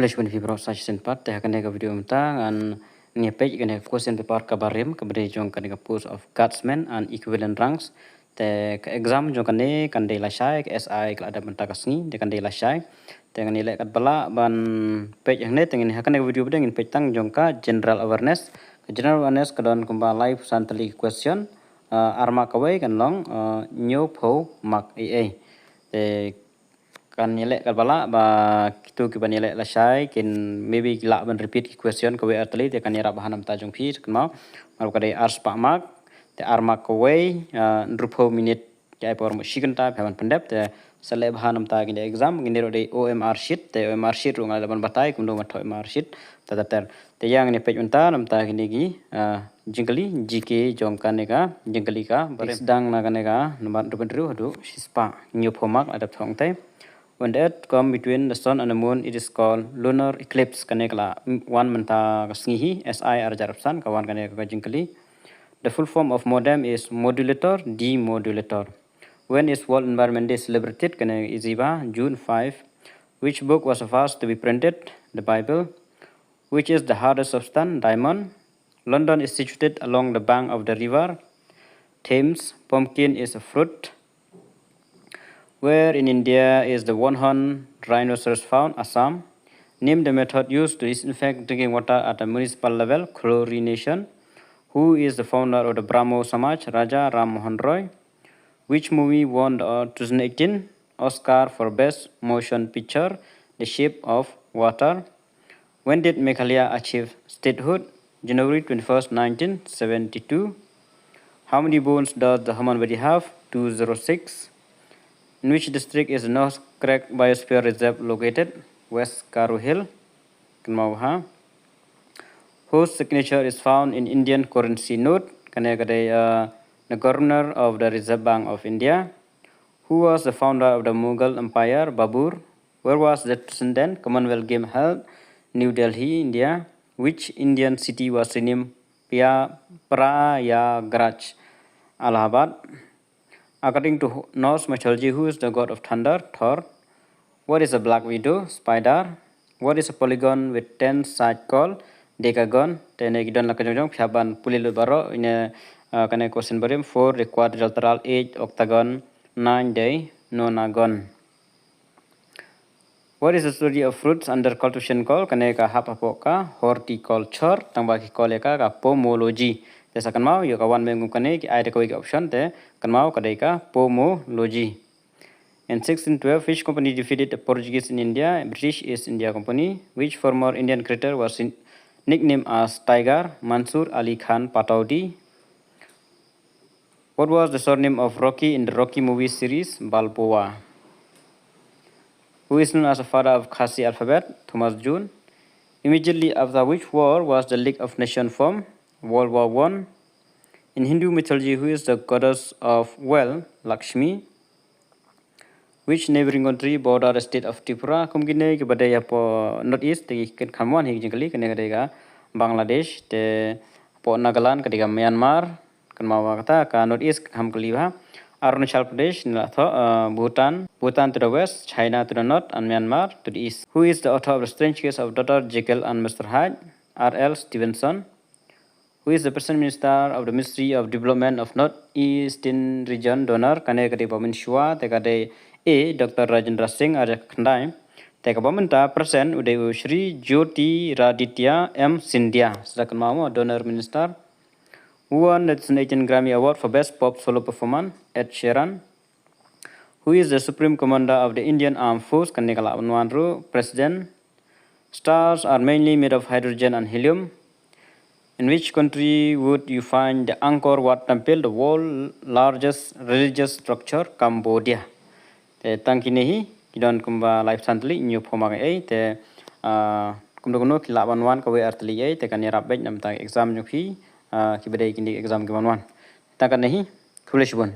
khublei shibun fibro session part te akan nega video mta an ni page kan question paper ka barim ka bade jong kan post of guardsman and equivalent ranks te exam jong kan de la shai SI ka ada menta kasni de kan de la shai te kan ile kat bala ban page yang ne tengen akan nega video bedeng page tang jong ka general awareness kadon kumba live santali question arma kawai kan long new po mak ai te kan yelek kal bala ba kitu kiban yelek la shai kin maybe la ban repeat question ko we atli te kan yara bahanam ta jong phi kan mau mar ka dei ars pa mak te arma ko we drupo minute jai por mo shikan ta phaban pandep te sale bahanam ta gin exam gin ro dei OMR sheet te OMR sheet ro ngal ban batai kum do ma thoi OMR sheet ta ter te yang ne pej unta nam ta gin gi jingkali GK jong kan ne ka jingkali ka baris dang na kan ne ka number dru hadu shispa new phomak adap thong te. When the earth come between the sun and the moon, it is called lunar eclipse. Kanekla one menta kasngihi SI arjarapsan kawan kaneka jingkali. The full form of modem is modulator demodulator. When is World Environment Day celebrated? Kane iziba June 5. Which book was the first to be printed? The Bible. Which is the hardest substance? Diamond. London is situated along the bank of the river Thames. Pumpkin is a fruit. Where in India is the one-horned rhinoceros found? Assam. Name the method used to disinfect drinking water at a municipal level? Chlorination. Who is the founder of the Brahmo Samaj? Raja Ram Mohan Roy. Which movie won the 2018 Oscar for Best Motion Picture? The Shape of Water. When did Meghalaya achieve statehood? January 21st, 1972. How many bones does the human body have? 206. In which district is the North Crack Biosphere Reserve located? West Karo Hill. Whose signature is found in Indian currency note? The governor of the Reserve Bank of India. Who was the founder of the Mughal Empire? Babur. Where was the Transcendent Commonwealth Game held? New Delhi, India. Which Indian city was renamed Prayagraj? Allahabad. According to Norse mythology, who is the god of thunder? Thor. What is a black widow? Spider. What is a polygon with 10 sides called? Decagon. Tenegidon lakajong phaban pulilu baro in a question barim 4 the quadrilateral 8 octagon 9 day nonagon. What is the study of fruits under cultivation called? Kaneka hapapoka horticulture tangbaki koleka ka pomology. Te sakan mau yo kawan mengum kane ki ai ko option te kan mau kadeka pomology. In 1612 which company defeated the Portuguese in India? British East India Company. Which former Indian cricketer was nicknamed as Tiger? Mansur Ali Khan Pataudi. What was the surname of Rocky in the Rocky movie series? Balboa. Who is known as the father of Khasi alphabet? Thomas June. Immediately after which war was the League of Nations formed? World War I. In Hindu mythology, who is the goddess of wealth? Lakshmi. Which neighboring country border the state of Tripura? Kumgine ke badaya po northeast te ken khamwan hi jingkali kene kadega Bangladesh te po Nagaland kadega Myanmar kan mawa kata ka northeast ham kaliba Arunachal Pradesh Bhutan to the west, China to the north, and Myanmar to the east. Who is the author of The Strange Case of Dr. Jekyll and Mr. Hyde? R.L. Stevenson. Who is the President Minister of the Ministry of Development of North-Eastern Region donor? Kane kade Pamin Shua, te kade A. Dr. Rajendra Singh Arya Khandai. Te ka Pamenta Present Uday Shri Jyoti Raditya M. Sindhya. Sedangkan mau donor minister. Who won the 2018 Grammy Award for Best Pop Solo Performance? Ed Sheeran. Who is the Supreme Commander of the Indian Armed Force? Kanekala Unwanru, President. Stars are mainly made of hydrogen and helium. In which country would you find the Angkor Wat Temple, the world's largest religious structure? Cambodia. Te tangkinehi kidon kumba life santli new phoma ai te kumdono kilaban wan ka we artli ai te kan yarap bet nam ta exam nyukhi ki bedai kindi exam ke wan ta kan nahi khublei shibun.